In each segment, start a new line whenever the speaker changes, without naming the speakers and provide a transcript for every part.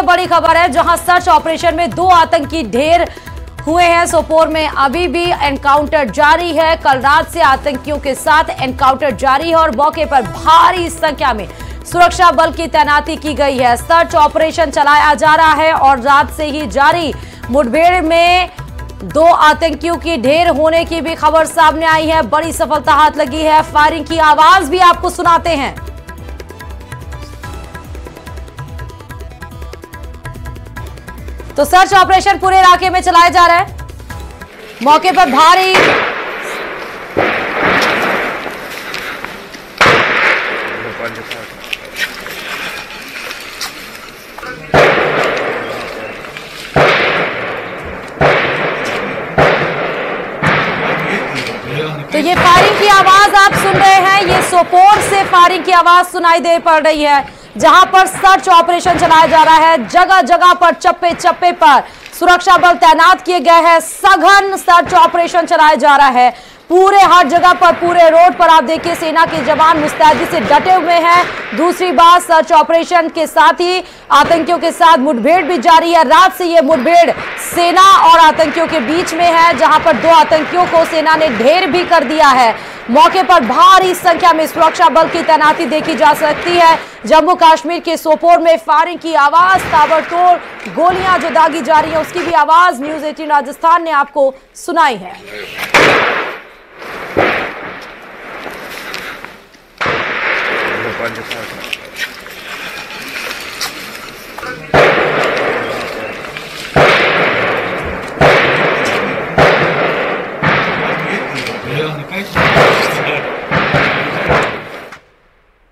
ये बड़ी खबर है, जहां सर्च ऑपरेशन में 2 आतंकी ढेर हुए हैं। सोपोर में अभी भी एनकाउंटर जारी है। कल रात से आतंकियों के साथ एनकाउंटर जारी है और मौके पर भारी संख्या में सुरक्षा बल की तैनाती की गई है। सर्च ऑपरेशन चलाया जा रहा है और रात से ही जारी मुठभेड़ में 2 आतंकियों की ढेर होने की भी खबर सामने आई है। बड़ी सफलता हाथ लगी है। फायरिंग की आवाज भी आपको सुनाते हैं। तो सर्च ऑपरेशन पूरे इलाके में चलाया जा रहा है। मौके पर भारी तो ये फायरिंग की आवाज आप सुन रहे हैं। ये सोपोर से फायरिंग की आवाज सुनाई दे पड़ रही है, जहां पर सर्च ऑपरेशन चलाया जा रहा है। जगह जगह पर चप्पे चप्पे पर सुरक्षा बल तैनात किए गए हैं। सघन सर्च ऑपरेशन चलाया जा रहा है। पूरे हर जगह पर, पूरे रोड पर आप देखिए सेना के जवान मुस्तैदी से डटे हुए हैं। दूसरी बात, सर्च ऑपरेशन के साथ ही आतंकियों के साथ मुठभेड़ भी जारी है। रात से ये मुठभेड़ सेना और आतंकियों के बीच में है, जहां पर 2 आतंकियों को सेना ने ढेर भी कर दिया है। मौके पर भारी संख्या में सुरक्षा बल की तैनाती देखी जा सकती है। जम्मू कश्मीर के सोपोर में फायरिंग की आवाज, ताबड़तोड़ गोलियां जो दागी जा रही है उसकी भी आवाज न्यूज़ 18 राजस्थान ने आपको सुनाई है।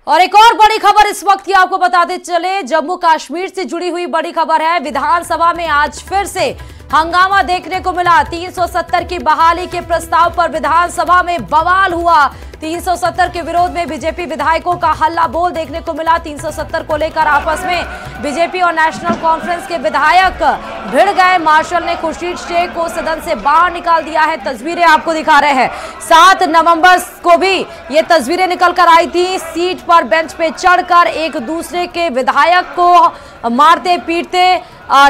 और एक और बड़ी खबर इस वक्त की आपको बताते चले, जम्मू कश्मीर से जुड़ी हुई बड़ी खबर है। विधानसभा में आज फिर से हंगामा देखने को मिला। 370 की बहाली के प्रस्ताव पर विधानसभा में बवाल हुआ। 370 के विरोध में बीजेपी विधायकों का हल्ला बोल देखने को मिला। 370 को लेकर आपस में बीजेपी और नेशनल कॉन्फ्रेंस के विधायक भिड़ गए। मार्शल ने खुर्शीद शेख को सदन से बाहर निकाल दिया है। तस्वीरें आपको दिखा रहे हैं। 7 नवंबर को भी ये तस्वीरें निकल कर आई थी। सीट पर बेंच पे चढ़कर एक दूसरे के विधायक को मारते पीटते,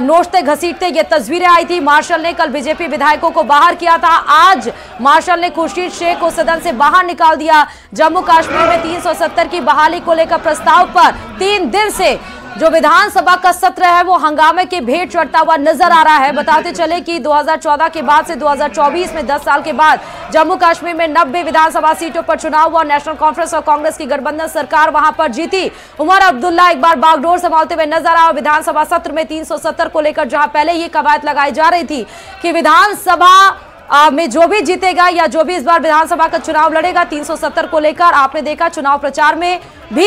नोचते घसीटते ये तस्वीरें आई थी। मार्शल ने कल बीजेपी विधायकों को बाहर किया था। आज मार्शल ने खुर्शीद शेख को सदन से बाहर निकाल दिया। जम्मू कश्मीर में 370 की बहाली को लेकर प्रस्ताव पर 3 दिन से जो विधानसभा का सत्र है वो हंगामे के भेंट चढ़ता हुआ नजर आ रहा है। बताते चले कि 2014 के बाद से 2024 में 10 साल के बाद जम्मू कश्मीर में 90 विधानसभा सीटों पर चुनाव हुआ। नेशनल कॉन्फ्रेंस और कांग्रेस की गठबंधन सरकार वहां पर जीती। उमर अब्दुल्ला एक बार बागडोर संभालते हुए नजर आए। विधानसभा सत्र में 370 को लेकर जहां पहले ही कवायद लगाई जा रही थी कि विधानसभा में जो भी जीतेगा या जो भी इस बार विधानसभा का चुनाव लड़ेगा, 370 को लेकर आपने देखा चुनाव प्रचार में भी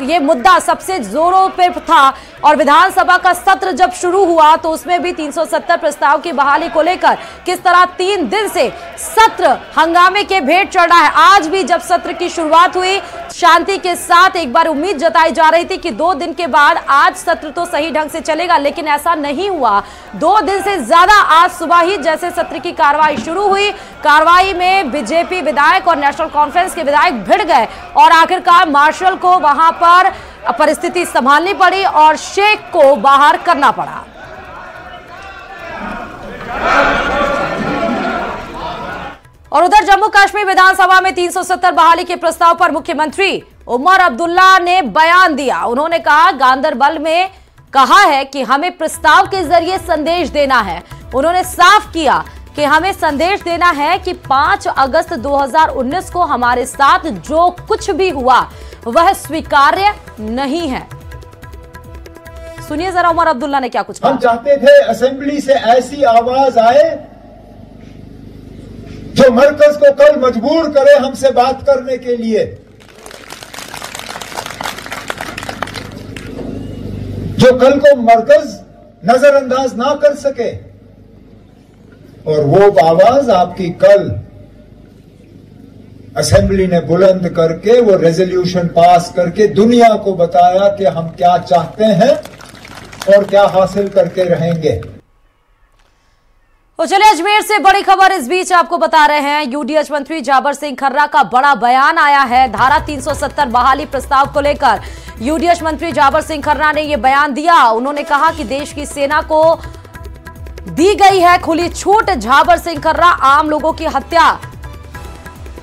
ये मुद्दा सबसे जोरों पे था। और विधानसभा का सत्र जब शुरू हुआ तो उसमें भी 370 प्रस्ताव की बहाली को लेकर किस तरह 3 दिन से सत्र हंगामे के भेंट चढ़ रहा है। आज भी जब सत्र की शुरुआत हुई शांति के साथ, एक बार उम्मीद जताई जा रही थी कि 2 दिन के बाद आज सत्र तो सही ढंग से चलेगा, लेकिन ऐसा नहीं हुआ। 2 दिन से ज्यादा आज सुबह ही जैसे सत्र की कार्रवाई शुरू हुई, कार्रवाई में बीजेपी विधायक और नेशनल कॉन्फ्रेंस के विधायक भिड़ गए और आखिरकार मार्शल को वहां पर परिस्थिति संभालनी पड़ी और शेख को बाहर करना पड़ा। और उधर जम्मू कश्मीर विधानसभा में 370 बहाली के प्रस्ताव पर मुख्यमंत्री उमर अब्दुल्ला ने बयान दिया। उन्होंने कहा, गांदरबल में कहा है कि हमें प्रस्ताव के जरिए संदेश देना है। उन्होंने साफ किया कि हमें संदेश देना है कि 5 अगस्त 2019 को हमारे साथ जो कुछ भी हुआ वह स्वीकार्य नहीं है। सुनिए जरा उमर अब्दुल्ला ने क्या कुछ कहा।
हम चाहते थे असेंबली से ऐसी आवाज आए जो मरकज को कल मजबूर करे हमसे बात करने के लिए, जो कल को मरकज नजरअंदाज ना कर सके। और वो आवाज आपकी कल असेंबली ने बुलंद करके वो रेजोल्यूशन पास करके दुनिया को बताया कि हम क्या चाहते हैं और क्या हासिल करके रहेंगे।
तो चलिए अजमेर से बड़ी खबर इस बीच आपको बता रहे हैं। यूडीएच मंत्री जाबर सिंह खर्रा का बड़ा बयान आया है। धारा 370 बहाली प्रस्ताव को लेकर यूडीएच मंत्री जाबर सिंह खर्रा ने यह बयान दिया। उन्होंने कहा कि देश की सेना को दी गई है खुली छूट। जाबर सिंह खर्रा आम लोगों की हत्या,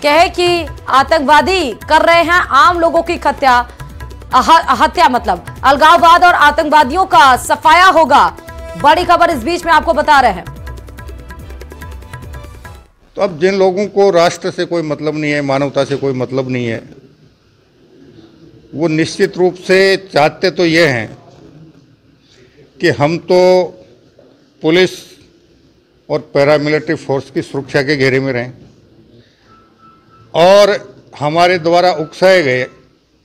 कहे कि आतंकवादी कर रहे हैं आम लोगों की हत्या मतलब अलगाववाद और आतंकवादियों का सफाया होगा। बड़ी खबर इस बीच में आपको बता रहे हैं।
तो अब जिन लोगों को राष्ट्र से कोई मतलब नहीं है, मानवता से कोई मतलब नहीं है, वो निश्चित रूप से चाहते तो ये हैं कि हम तो पुलिस और पैरामिलिट्री फोर्स की सुरक्षा के घेरे में रहें और हमारे द्वारा उकसाए गए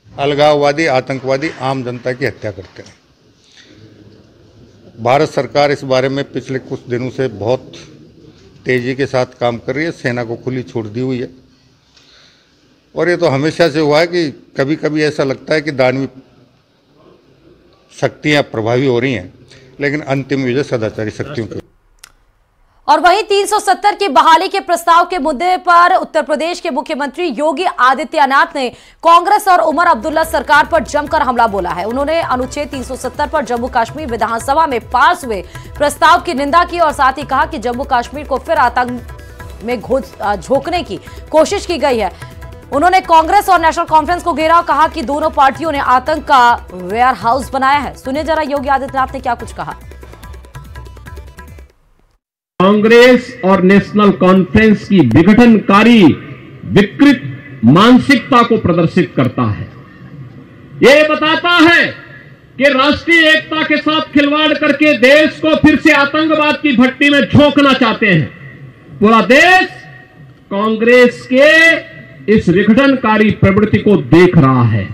अलगाववादी आतंकवादी आम जनता की हत्या करते हैं। भारत सरकार इस बारे में पिछले कुछ दिनों से बहुत तेजी के साथ काम कर रही है। सेना को खुली छूट दी हुई है और ये तो हमेशा से हुआ है कि कभी कभी ऐसा लगता है कि दानवी शक्तियां प्रभावी हो रही हैं, लेकिन अंतिम विजय सदाचारी शक्तियों की।
और वहीं 370 की बहाली के प्रस्ताव के मुद्दे पर उत्तर प्रदेश के मुख्यमंत्री योगी आदित्यनाथ ने कांग्रेस और उमर अब्दुल्ला सरकार पर जमकर हमला बोला है। उन्होंने अनुच्छेद 370 पर जम्मू कश्मीर विधानसभा में पास हुए प्रस्ताव की निंदा की और साथ ही कहा कि जम्मू कश्मीर को फिर आतंक में झोंकने की कोशिश की गई है। उन्होंने कांग्रेस और नेशनल कॉन्फ्रेंस को घेरा और कहा कि दोनों पार्टियों ने आतंक का वेयर हाउस बनाया है। सुनिए जरा योगी आदित्यनाथ ने क्या कुछ कहा।
कांग्रेस और नेशनल कॉन्फ्रेंस की विघटनकारी विकृत मानसिकता को प्रदर्शित करता है। ये बताता है कि राष्ट्रीय एकता के साथ खिलवाड़ करके देश को फिर से आतंकवाद की भट्टी में झोंकना चाहते हैं। पूरा देश कांग्रेस के इस विघटनकारी प्रवृत्ति को देख रहा है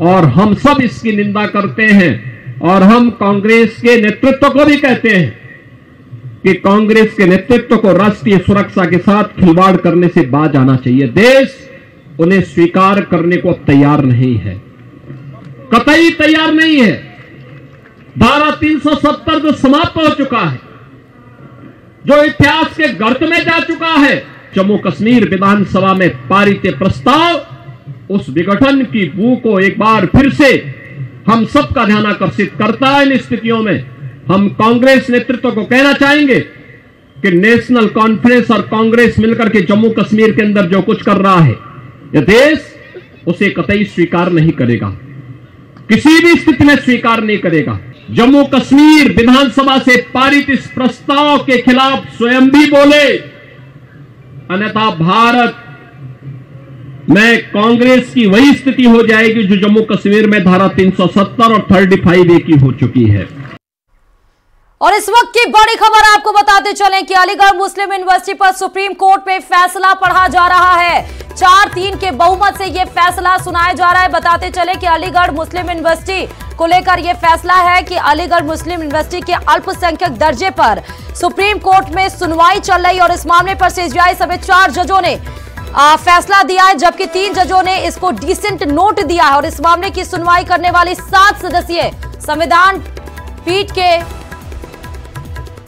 और हम सब इसकी निंदा करते हैं और हम कांग्रेस के नेतृत्व को भी कहते हैं कि कांग्रेस के नेतृत्व को राष्ट्रीय सुरक्षा के साथ खिलवाड़ करने से बाज आना चाहिए। देश उन्हें स्वीकार करने को अब तैयार नहीं है, कतई तैयार नहीं है। धारा 370 जो समाप्त हो चुका है, जो इतिहास के गर्त में जा चुका है, जम्मू कश्मीर विधानसभा में पारित प्रस्ताव उस विघटन की बू को एक बार फिर से हम सबका ध्यान आकर्षित करता है। इन स्थितियों में हम कांग्रेस नेतृत्व को कहना चाहेंगे कि नेशनल कॉन्फ्रेंस और कांग्रेस मिलकर के जम्मू कश्मीर के अंदर जो कुछ कर रहा है, यह देश उसे कतई स्वीकार नहीं करेगा, किसी भी स्थिति में स्वीकार नहीं करेगा। जम्मू कश्मीर विधानसभा से पारित इस प्रस्ताव के खिलाफ स्वयं भी बोले, अन्यथा भारत में कांग्रेस की वही स्थिति हो जाएगी जो जम्मू कश्मीर में धारा 370 और 35A की हो चुकी है।
और इस वक्त की बड़ी खबर आपको बताते चलें कि अलीगढ़ मुस्लिम यूनिवर्सिटी पर सुप्रीम कोर्ट में फैसला पढ़ा जा रहा है। 4-3 के बहुमत से यह फैसला सुनाया जा रहा है। बताते चले कि अलीगढ़ मुस्लिम यूनिवर्सिटी को लेकर यह फैसला है कि अलीगढ़ मुस्लिम यूनिवर्सिटी के अल्पसंख्यक दर्जे पर सुप्रीम कोर्ट में सुनवाई चल रही और इस मामले पर सीजीआई समेत 4 जजों ने फैसला दिया है, जबकि 3 जजों ने इसको डिसेंट नोट दिया है। और इस मामले की सुनवाई करने वाली 7 सदस्यीय संविधान पीठ के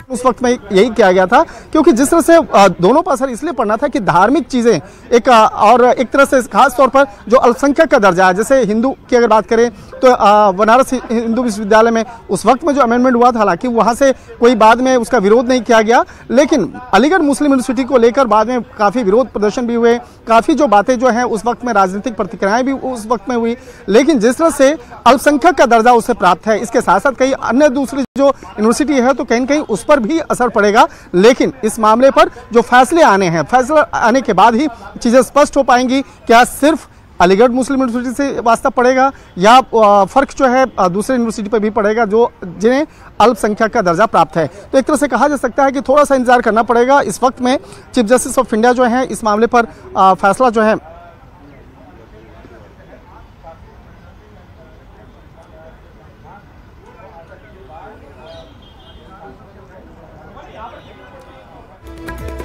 उस वक्त में यही किया गया था, क्योंकि जिस तरह से दोनों पर असर इसलिए पड़ना था कि धार्मिक चीजें और एक तरह से खास तौर पर जो अल्पसंख्यक का दर्जा है, जैसे हिंदू की अगर बात करें तो बनारस हिंदू विश्वविद्यालय में उस वक्त में जो अमेंडमेंट हुआ था, हालांकि वहां से कोई बाद में उसका विरोध नहीं किया गया, लेकिन अलीगढ़ मुस्लिम यूनिवर्सिटी को लेकर बाद में काफी विरोध प्रदर्शन भी हुए, काफी जो बातें जो है उस वक्त में राजनीतिक प्रतिक्रियाएं भी उस वक्त में हुई। लेकिन जिस तरह से अल्पसंख्यक का दर्जा उसे प्राप्त है, इसके साथ साथ कई अन्य दूसरी जो यूनिवर्सिटी है तो कहीं न कहीं उस पर भी असर पड़ेगा। लेकिन इस मामले पर जो फैसले आने हैं, फैसला आने के बाद ही चीजें स्पष्ट हो पाएंगी। क्या सिर्फ अलीगढ़ मुस्लिम यूनिवर्सिटी से वास्ता पड़ेगा या फर्क जो है दूसरे यूनिवर्सिटी पर भी पड़ेगा जो जिन्हें अल्पसंख्यक का दर्जा प्राप्त है। तो एक तरह से कहा जा सकता है कि थोड़ा सा इंतजार करना पड़ेगा। इस वक्त में चीफ जस्टिस ऑफ इंडिया जो है इस मामले पर फैसला जो है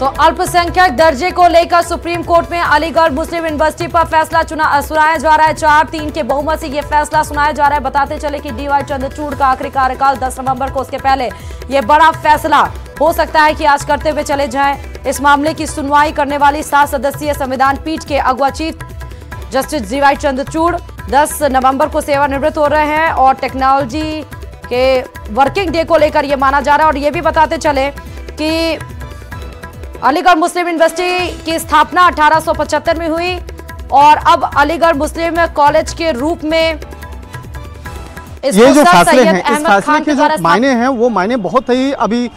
तो अल्पसंख्यक दर्जे को लेकर सुप्रीम कोर्ट में अलीगढ़ मुस्लिम यूनिवर्सिटी पर फैसला सुनाया जा रहा है। 4-3 के बहुमत से यह फैसला सुनाया जा रहा है। बताते चले कि डीवाई चंद्रचूड़ का आखिरी कार्यकाल 10 नवंबर को, उसके पहले यह बड़ा फैसला हो सकता है कि आज करते हुए चले जाएं। इस मामले की सुनवाई करने वाली 7 सदस्यीय संविधान पीठ के अगवा चीफ जस्टिस डीवाई चंद्रचूड़ 10 नवंबर को सेवानिवृत्त हो रहे हैं और टेक्नोलॉजी के वर्किंग डे को लेकर यह माना जा रहा है। और यह भी बताते चले कि अलीगढ़ मुस्लिम यूनिवर्सिटी की स्थापना 1875 में हुई और अब अलीगढ़ मुस्लिम कॉलेज के रूप में
ये जो फैसले हैं, इस फैसले के जो मायने हैं वो मायने बहुत ही अभी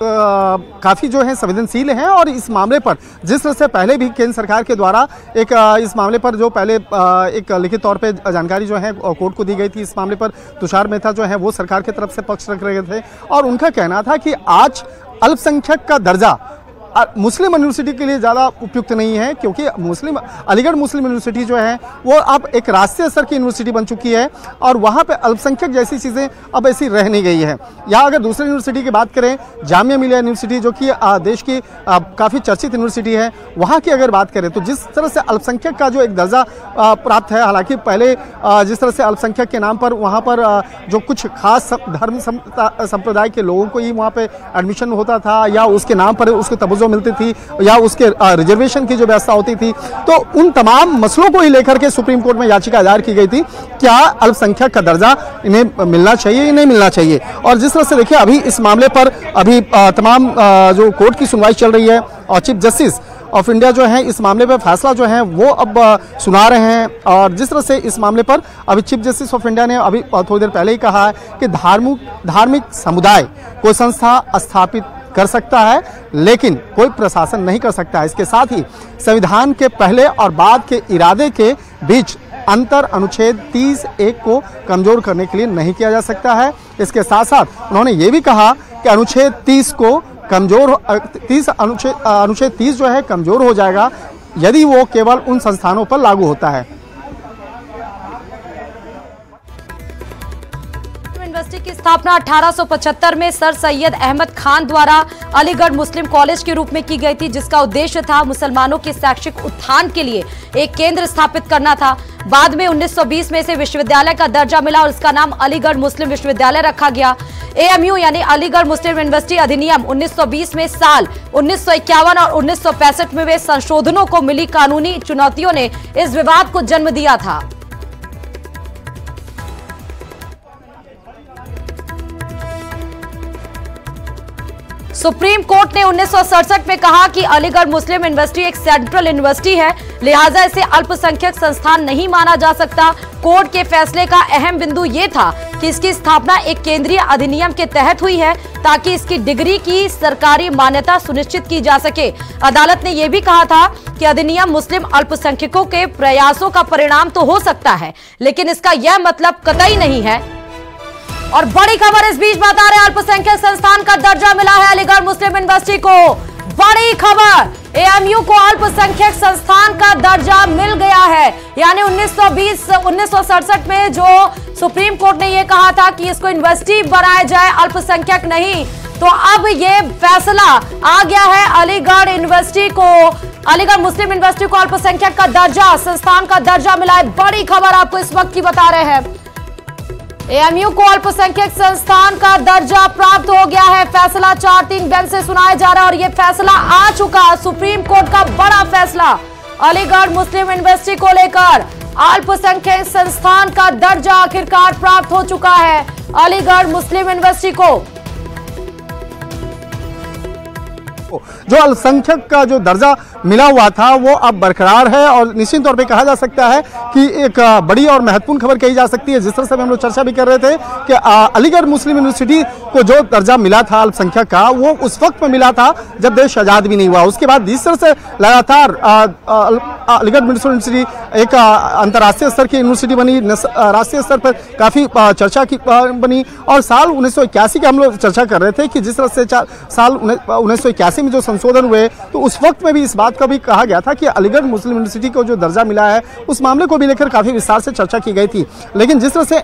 काफी जो है संवेदनशील हैं। और इस मामले पर जिस तरह से पहले भी केंद्र सरकार के द्वारा एक इस मामले पर जो पहले एक लिखित तौर पे जानकारी जो है कोर्ट को दी गई थी, इस मामले पर तुषार मेहता जो है वो सरकार की तरफ से पक्ष रख रहे थे और उनका कहना था कि आज अल्पसंख्यक का दर्जा मुस्लिम यूनिवर्सिटी के लिए ज़्यादा उपयुक्त नहीं है, क्योंकि अलीगढ़ मुस्लिम यूनिवर्सिटी जो है वो अब एक राष्ट्रीय स्तर की यूनिवर्सिटी बन चुकी है और वहाँ पे अल्पसंख्यक जैसी चीज़ें अब ऐसी रह नहीं गई है। या अगर दूसरी यूनिवर्सिटी की बात करें, जामिया मिलिया यूनिवर्सिटी जो कि देश की काफ़ी चर्चित यूनिवर्सिटी है, वहाँ की अगर बात करें तो जिस तरह से अल्पसंख्यक का जो एक दर्जा प्राप्त है, हालांकि पहले जिस तरह से अल्पसंख्यक के नाम पर वहाँ पर जो कुछ खास धर्म संप्रदाय के लोगों को ही वहाँ पर एडमिशन होता था या उसके नाम पर उसको तवज्जो मिलती थी या उसके रिजर्वेशन की जो व्यवस्था होती थी, तो उन तमाम मसलों को ही लेकर के सुप्रीम कोर्ट में याचिका दायर की गई थी, क्या अल्पसंख्यक का दर्जा इन्हें मिलना चाहिए या नहीं मिलना चाहिए। और जिस तरह से देखिए अभी इस मामले पर अभी तमाम जो कोर्ट की सुनवाई चल रही है और चीफ जस्टिस ऑफ इंडिया जो है इस मामले पर फैसला जो है वो अब सुना रहे हैं। और जिस तरह से इस मामले पर अभी चीफ जस्टिस ऑफ इंडिया ने अभी थोड़ी देर पहले ही कहा है कि धार्मिक समुदाय कोई संस्था स्थापित कर सकता है लेकिन कोई प्रशासन नहीं कर सकता है। इसके साथ ही संविधान के पहले और बाद के इरादे के बीच अंतर अनुच्छेद 30(1) को कमजोर करने के लिए नहीं किया जा सकता है। इसके साथ साथ उन्होंने ये भी कहा कि अनुच्छेद 30 को अनुच्छेद 30 जो है कमजोर हो जाएगा यदि वो केवल उन संस्थानों पर लागू होता है।
यूनिवर्सिटी की स्थापना 1875 में सर सैयद अहमद खान द्वारा अलीगढ़ मुस्लिम कॉलेज के रूप में की गई थी, जिसका उद्देश्य था मुसलमानों के शैक्षिक उत्थान के लिए एक केंद्र स्थापित करना था। बाद में 1920 में इसे विश्वविद्यालय का दर्जा मिला और इसका नाम अलीगढ़ मुस्लिम विश्वविद्यालय रखा गया। AMU यानी अलीगढ़ मुस्लिम यूनिवर्सिटी अधिनियम 1920 में साल 1951 और 1965 में वे संशोधनों को मिली कानूनी चुनौतियों ने इस विवाद को जन्म दिया था। सुप्रीम कोर्ट ने 1967 में कहा कि अलीगढ़ मुस्लिम यूनिवर्सिटी एक सेंट्रल यूनिवर्सिटी है, लिहाजा इसे अल्पसंख्यक संस्थान नहीं माना जा सकता। कोर्ट के फैसले का अहम बिंदु यह था कि इसकी स्थापना एक केंद्रीय अधिनियम के तहत हुई है ताकि इसकी डिग्री की सरकारी मान्यता सुनिश्चित की जा सके। अदालत ने यह भी कहा था कि अधिनियम मुस्लिम अल्पसंख्यकों के प्रयासों का परिणाम तो हो सकता है, लेकिन इसका यह मतलब कतई नहीं है। और बड़ी खबर इस बीच बता रहे अल्पसंख्यक संस्थान का दर्जा मिला है अलीगढ़ मुस्लिम यूनिवर्सिटी को। बड़ी खबर, AMU को अल्पसंख्यक संस्थान का दर्जा मिल गया है। यानी 1967 में जो सुप्रीम कोर्ट ने यह कहा था कि इसको यूनिवर्सिटी बनाया जाए, अल्पसंख्यक नहीं, तो अब ये फैसला आ गया है अलीगढ़ यूनिवर्सिटी को, अलीगढ़ मुस्लिम यूनिवर्सिटी को अल्पसंख्यक का दर्जा, संस्थान का दर्जा मिला है। बड़ी खबर आपको इस वक्त की बता रहे हैं, AMU को अल्पसंख्यक संस्थान का दर्जा प्राप्त हो गया है। फैसला 4-3 बेंच से सुनाया जा रहा है और यह फैसला आ चुका, सुप्रीम कोर्ट का बड़ा फैसला अलीगढ़ मुस्लिम यूनिवर्सिटी को लेकर अल्पसंख्यक संस्थान का दर्जा आखिरकार प्राप्त हो चुका है अलीगढ़ मुस्लिम यूनिवर्सिटी को।
जो अल्पसंख्यक का जो दर्जा मिला हुआ था वो अब बरकरार है और निश्चित तौर पे कहा जा सकता है कि एक बड़ी और महत्वपूर्ण खबर कही जा सकती है। जिस तरह से हम लोग चर्चा भी कर रहे थे कि अलीगढ़ मुस्लिम यूनिवर्सिटी को जो दर्जा मिला था अल्पसंख्यक का, वो उस वक्त में मिला था जब देश आज़ाद भी नहीं हुआ। उसके बाद जिस तरह से लगातार अलीगढ़ मुस्लिम यूनिवर्सिटी एक अंतर्राष्ट्रीय स्तर की यूनिवर्सिटी बनी, राष्ट्रीय स्तर पर काफ़ी चर्चा की बनी। और साल 1981 की हम लोग चर्चा कर रहे थे कि जिस तरह से साल 1981 में जो संशोधन हुए, तो उस वक्त में भी इस बात का भी कहा गया था कि अलीगढ़ मुस्लिम यूनिवर्सिटी को जो दर्जा मिला है, उस मामले को भी लेकर काफ़ी विस्तार से चर्चा की गई थी। लेकिन जिस तरह से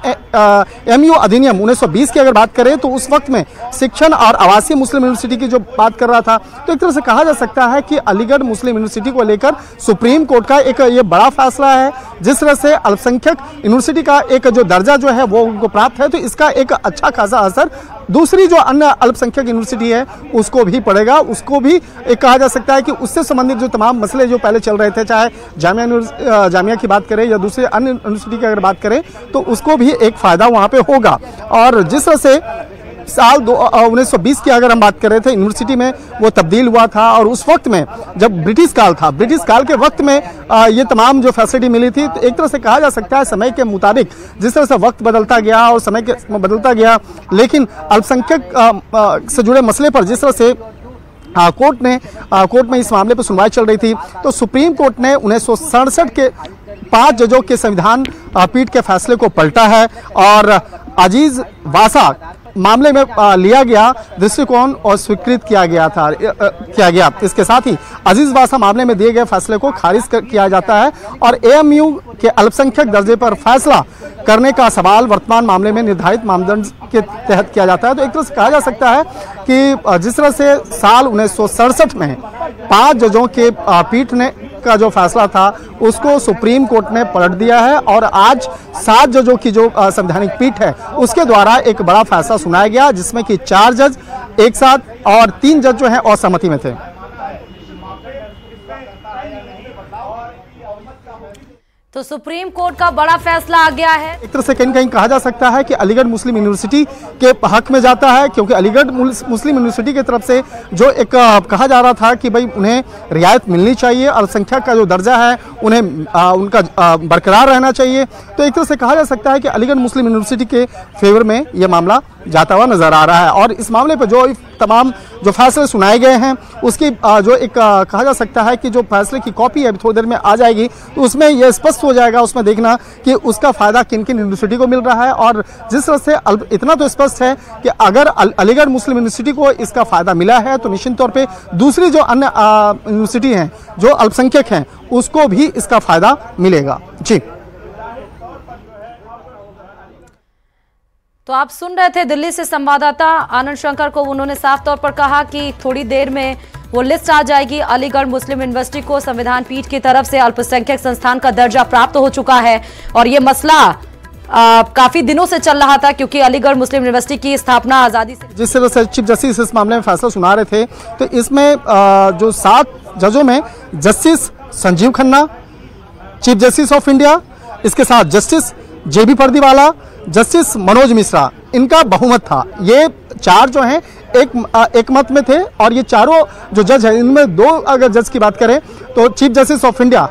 MU अधिनियम 1920 की अगर बात करें, तो उस वक्त में शिक्षण और आवासीय मुस्लिम यूनिवर्सिटी की जो बात कर रहा था, तो एक तरह से कहा जा सकता है कि अलीगढ़ मुस्लिम यूनिवर्सिटी को लेकर सुप्रीम कोर्ट का एक ये बड़ा फैसला है। जिस तरह से अल्पसंख्यक यूनिवर्सिटी का एक जो दर्जा जो है वो उनको प्राप्त है, तो इसका एक अच्छा खासा असर दूसरी जो अन्य अल्पसंख्यक यूनिवर्सिटी है उसको भी पड़ेगा। उसको भी एक कहा जा सकता है कि उससे संबंधित जो तमाम मसले जो पहले चल रहे थे, चाहे जामिया की बात करें या दूसरे अन्य यूनिवर्सिटी की अगर बात करें, तो उसको भी एक फ़ायदा वहाँ पे होगा। और जिस तरह से साल 1920 की अगर हम बात कर रहे थे, यूनिवर्सिटी में वो तब्दील हुआ था, और उस वक्त में जब ब्रिटिश काल था, ब्रिटिश काल के वक्त में ये तमाम जो फैसिलिटी मिली थी, तो एक तरह से कहा जा सकता है समय के मुताबिक जिस तरह से वक्त बदलता गया और समय के बदलता गया, लेकिन अल्पसंख्यक से जुड़े मसले पर जिस तरह से कोर्ट में इस मामले पर सुनवाई चल रही थी, तो सुप्रीम कोर्ट ने 1967 के 5 जजों के संविधान पीठ के फैसले को पलटा है और अजीज वासा मामले में लिया गया दृष्टिकोण और स्वीकृत किया गया। इसके साथ ही अजीज वासा मामले में दिए गए फैसले को खारिज किया जाता है और AMU के अल्पसंख्यक दर्जे पर फैसला करने का सवाल वर्तमान मामले में निर्धारित मानदंड के तहत किया जाता है। तो एक तरह से कहा जा सकता है कि जिस तरह से साल 1967 में 5 जजों के पीठ ने का जो फैसला था उसको सुप्रीम कोर्ट ने पलट दिया है और आज 7 जजों की जो संवैधानिक पीठ है उसके द्वारा एक बड़ा फैसला सुनाया गया, जिसमें कि 4 जज एक साथ और 3 जज जो हैं असहमति में थे।
तो सुप्रीम कोर्ट का बड़ा फैसला आ गया है।
एक तरह से कहीं कहीं कहा जा सकता है कि अलीगढ़ मुस्लिम यूनिवर्सिटी के हक में जाता है, क्योंकि अलीगढ़ मुस्लिम यूनिवर्सिटी की तरफ से जो एक कहा जा रहा था कि भाई उन्हें रियायत मिलनी चाहिए, अल्पसंख्यक का जो दर्जा है उन्हें उनका बरकरार रहना चाहिए। तो एक तरह से कहा जा सकता है कि अलीगढ़ मुस्लिम यूनिवर्सिटी के फेवर में यह मामला जाता हुआ नजर आ रहा है। और इस मामले पर जो तमाम जो फैसले सुनाए गए हैं उसकी जो एक कहा जा सकता है कि जो फैसले की कॉपी है थोड़ी देर में आ जाएगी, तो उसमें यह स्पष्ट हो जाएगा, उसमें देखना कि उसका फायदा किन किन यूनिवर्सिटी को मिल रहा है। और जिस तरह से इतना तो स्पष्ट है कि अगर अलीगढ़ मुस्लिम यूनिवर्सिटी को इसका फायदा मिला है, तो निश्चित तौर पर दूसरी जो अन्य यूनिवर्सिटी हैं जो अल्पसंख्यक हैं उसको भी इसका फायदा मिलेगा। जी,
तो आप सुन रहे थे दिल्ली से संवाददाता आनंद शंकर को। उन्होंने साफ तौर पर कहा कि थोड़ी देर में वो लिस्ट आ जाएगी। अलीगढ़ मुस्लिम यूनिवर्सिटी को संविधान पीठ की तरफ से अल्पसंख्यक संस्थान का दर्जा प्राप्त हो चुका है और ये मसला काफी दिनों से चल रहा था, क्योंकि अलीगढ़ मुस्लिम यूनिवर्सिटी की स्थापना आजादी से
जिस तरह से चीफ जस्टिस इस मामले में फैसला सुना रहे थे, तो इसमें जो 7 जजों में justice Sanjeev Khanna chief justice of India, इसके साथ justice JB Pardiwala, justice Manoj Mishra, इनका बहुमत था। ये 4 जो हैं एक मत में थे और ये चारों जो जज हैं इनमें 2 अगर जज की बात करें तो चीफ जस्टिस ऑफ इंडिया